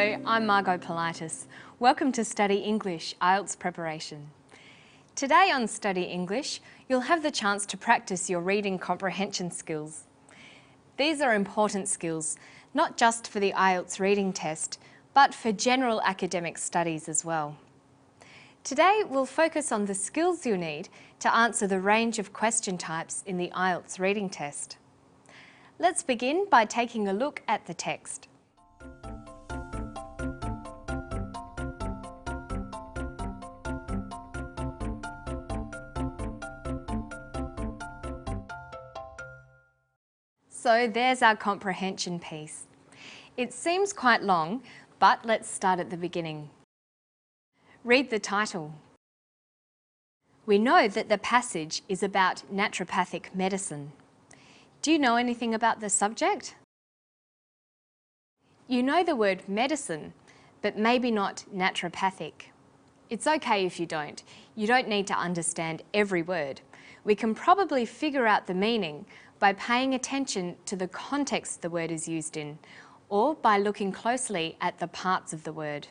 Hello, I'm Margot Politis. Welcome to Study English IELTS preparation. Today on Study English, you'll have the chance to practice your reading comprehension skills. These are important skills, not just for the IELTS reading test, but for general academic studies as well. Today, we'll focus on the skills you need to answer the range of question types in the IELTS reading test. Let's begin by taking a look at the text. So there's our comprehension piece. It seems quite long, but let's start at the beginning. Read the title. We know that the passage is about naturopathic medicine. Do you know anything about the subject? You know the word medicine, but maybe not naturopathic. It's okay if you don't. You don't need to understand every word. We can probably figure out the meaning by paying attention to the context the word is used in, or by looking closely at the parts of the word.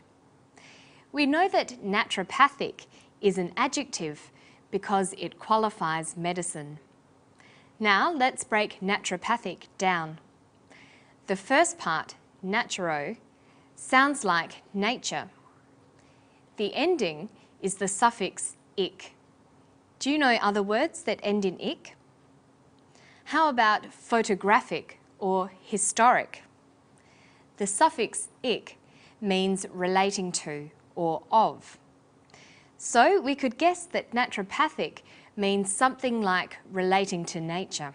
We know that naturopathic is an adjective because it qualifies medicine. Now let's break naturopathic down. The first part, naturo, sounds like nature. The ending is the suffix "ic". Do you know other words that end in "ic"? How about photographic or historic? The suffix "ic" means relating to or of. So we could guess that naturopathic means something like relating to nature.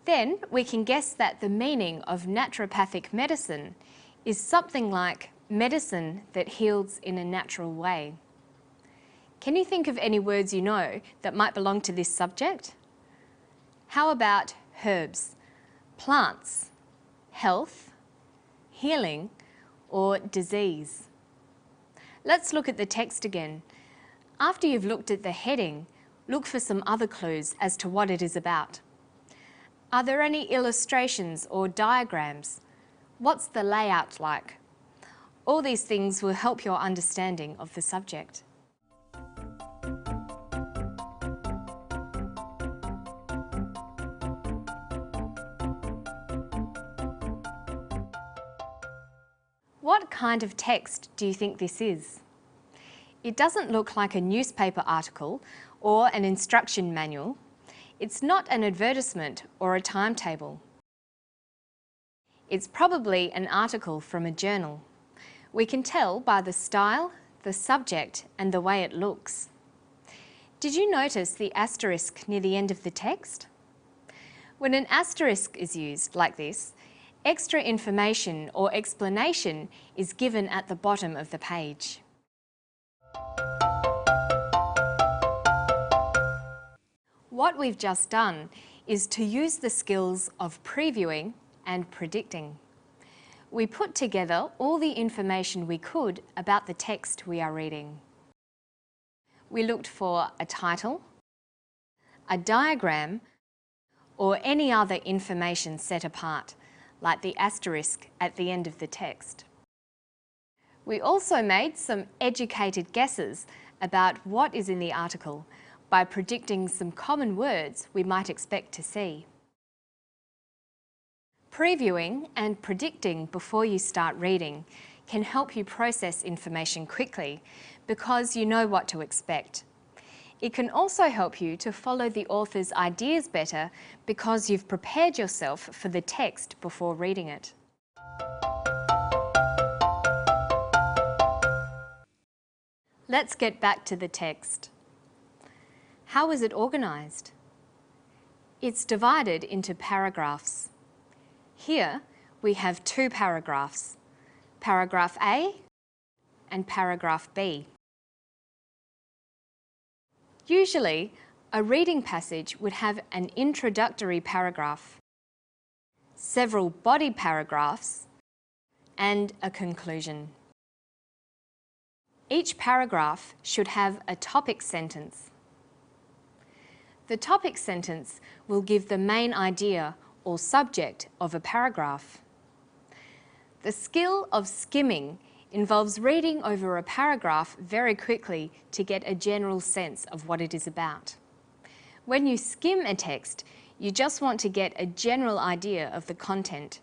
Then we can guess that the meaning of naturopathic medicine is something like medicine that heals in a natural way. Can you think of any words you know that might belong to this subject? How about herbs, plants, health, healing, or disease? Let's look at the text again. After you've looked at the heading, look for some other clues as to what it is about. Are there any illustrations or diagrams? What's the layout like? All these things will help your understanding of the subject. What kind of text do you think this is? It doesn't look like a newspaper article or an instruction manual. It's not an advertisement or a timetable. It's probably an article from a journal. We can tell by the style, the subject, and the way it looks. Did you notice the asterisk near the end of the text? When an asterisk is used like this, extra information or explanation is given at the bottom of the page. What we've just done is to use the skills of previewing and predicting. We put together all the information we could about the text we are reading. We looked for a title, a diagram, or any other information set apart, like the asterisk at the end of the text. We also made some educated guesses about what is in the article by predicting some common words we might expect to see. Previewing and predicting before you start reading can help you process information quickly because you know what to expect. It can also help you to follow the author's ideas better because you've prepared yourself for the text before reading it. Let's get back to the text. How is it organised? It's divided into paragraphs. Here we have two paragraphs, paragraph A and paragraph B. Usually, a reading passage would have an introductory paragraph, several body paragraphs, and a conclusion. Each paragraph should have a topic sentence. The topic sentence will give the main idea or subject of a paragraph. The skill of skimming involves reading over a paragraph very quickly to get a general sense of what it is about. When you skim a text, you just want to get a general idea of the content.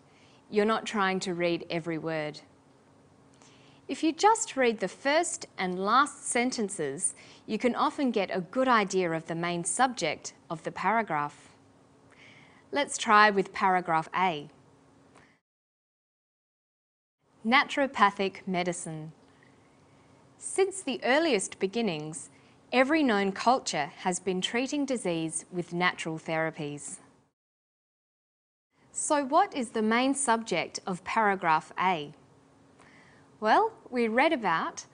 You're not trying to read every word. If you just read the first and last sentences, you can often get a good idea of the main subject of the paragraph. Let's try with paragraph A. Naturopathic medicine. Since the earliest beginnings, every known culture has been treating disease with natural therapies. So what is the main subject of paragraph A? Well, we read about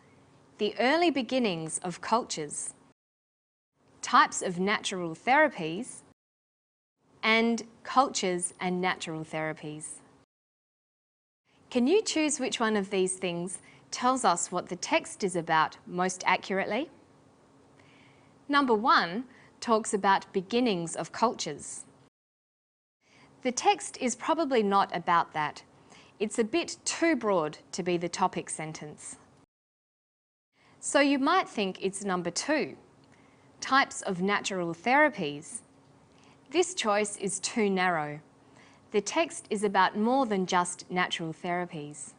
the early beginnings of cultures, types of natural therapies, and cultures and natural therapies. Can you choose which one of these things tells us what the text is about most accurately? Number 1 talks about beginnings of cultures. The text is probably not about that. It's a bit too broad to be the topic sentence. So you might think it's number 2, types of natural therapies. This choice is too narrow. The text is about more than just natural therapies.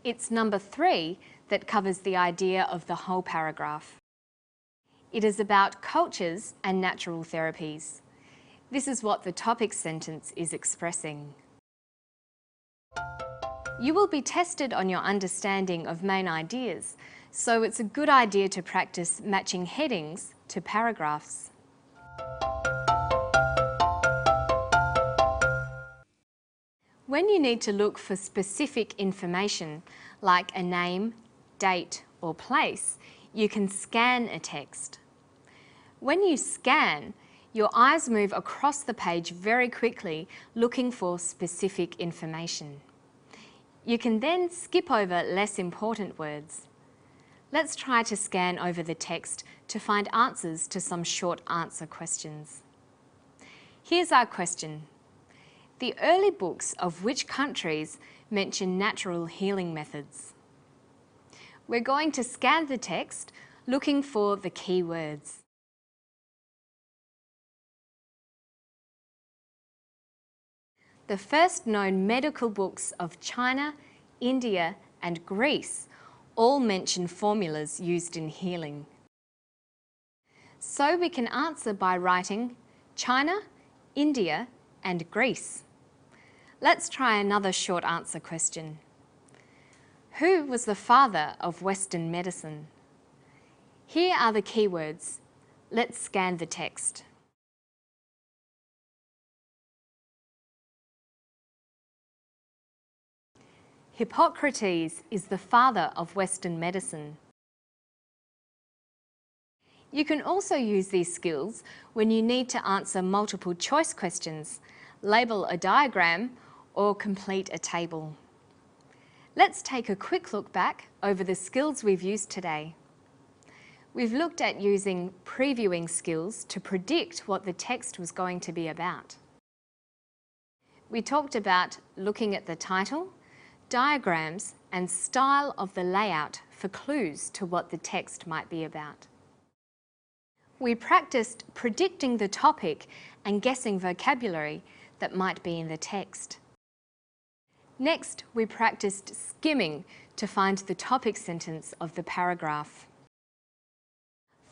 It's number 3 that covers the idea of the whole paragraph. It is about cultures and natural therapies. This is what the topic sentence is expressing. You will be tested on your understanding of main ideas, so it's a good idea to practice matching headings to paragraphs. When you need to look for specific information, like a name, date, or place, you can scan a text. When you scan, your eyes move across the page very quickly, looking for specific information. You can then skip over less important words. Let's try to scan over the text to find answers to some short answer questions. Here's our question. The early books of which countries mention natural healing methods? We're going to scan the text looking for the key words. The first known medical books of China, India, and Greece all mention formulas used in healing. So we can answer by writing China, India, and Greece. Let's try another short answer question. Who was the father of Western medicine? Here are the keywords. Let's scan the text. Hippocrates is the father of Western medicine. You can also use these skills when you need to answer multiple choice questions, label a diagram, or complete a table. Let's take a quick look back over the skills we've used today. We've looked at using previewing skills to predict what the text was going to be about. We talked about looking at the title, diagrams, and style of the layout for clues to what the text might be about. We practiced predicting the topic and guessing vocabulary that might be in the text. Next, we practiced skimming to find the topic sentence of the paragraph.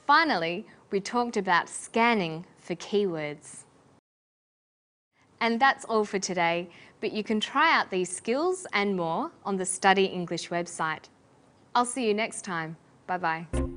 Finally, we talked about scanning for keywords. And that's all for today, but you can try out these skills and more on the Study English website. I'll see you next time. Bye-bye.